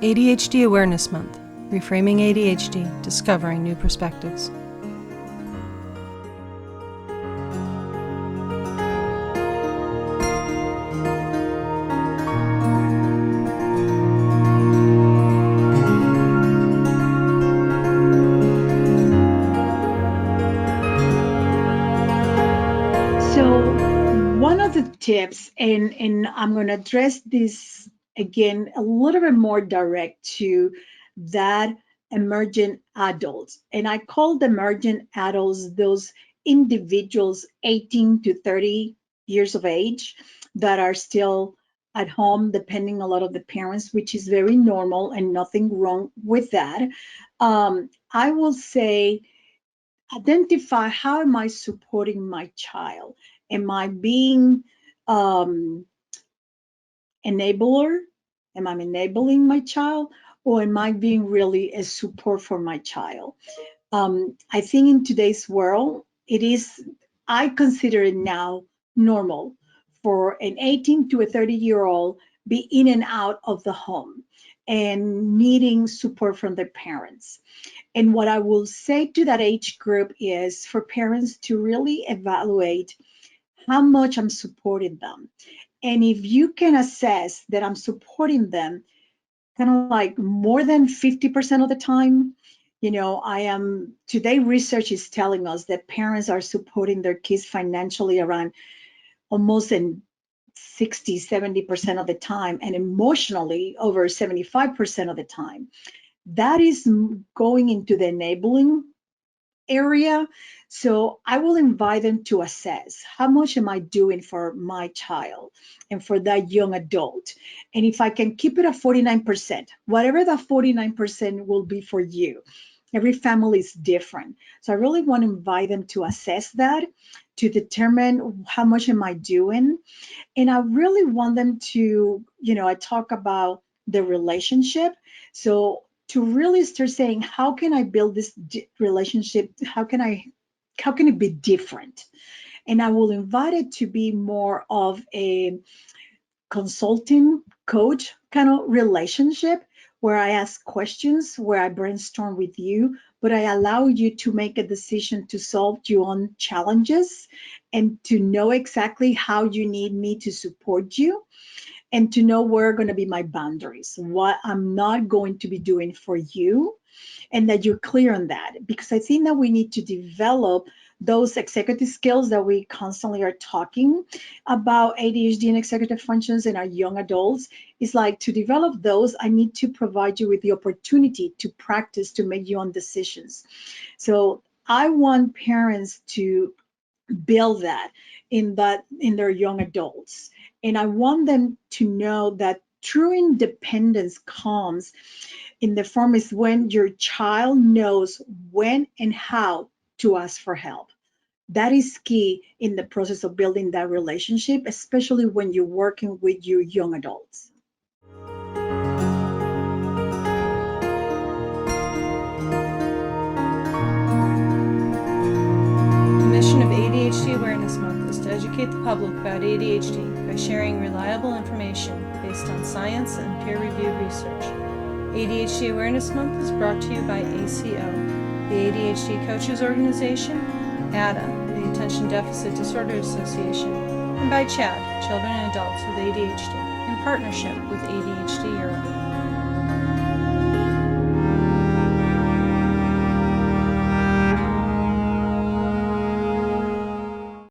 ADHD Awareness Month, Reframing ADHD, Discovering New Perspectives. So one of the tips, and I'm going to address this again a little bit more direct to that emergent adults. And I call the emergent adults those individuals 18 to 30 years of age that are still at home, depending a lot of the parents, which is very normal and nothing wrong with that. I will say identify how am I supporting my child? Am I being um, enabler? Am I enabling my child? Or am I being really a support for my child? I think in today's world, it is, I consider it now normal for an 18 to a 30-year-old be in and out of the home and needing support from their parents. And what I will say to that age group is for parents to really evaluate how much I'm supporting them. And if you can assess that I'm supporting them kind of like more than 50% of the time, I am, today research is telling us that parents are supporting their kids financially around almost in 60, 70% of the time, and emotionally over 75% of the time. That is going into the enabling area. So I will invite them to assess how much am I doing for my child and for that young adult. And if I can keep it at 49%, whatever that 49% will be for you, every family is different. So I really want to invite them to assess that, to determine how much am I doing. And I really want them to, I talk about the relationship. So to really start saying, how can I build this relationship? How can it be different? And I will invite it to be more of a consulting coach kind of relationship where I ask questions, where I brainstorm with you, but I allow you to make a decision to solve your own challenges and to know exactly how you need me to support you and to know where are going to be my boundaries, what I'm not going to be doing for you, and that you're clear on that. Because I think that we need to develop those executive skills that we constantly are talking about ADHD and executive functions in our young adults. It's like to develop those, I need to provide you with the opportunity to practice to make your own decisions. So I want parents to build that in their young adults. And I want them to know that true independence comes in the form is when your child knows when and how to ask for help. That is key in the process of building that relationship, especially when you're working with your young adults. The mission of ADHD Awareness Month is to educate the public about ADHD by sharing reliable information based on science and peer-reviewed research. ADHD Awareness Month is brought to you by ACO, the ADHD Coaches Organization, ADA, the Attention Deficit Disorder Association, and by CHAD, Children and Adults with ADHD, in partnership with ADHD Europe.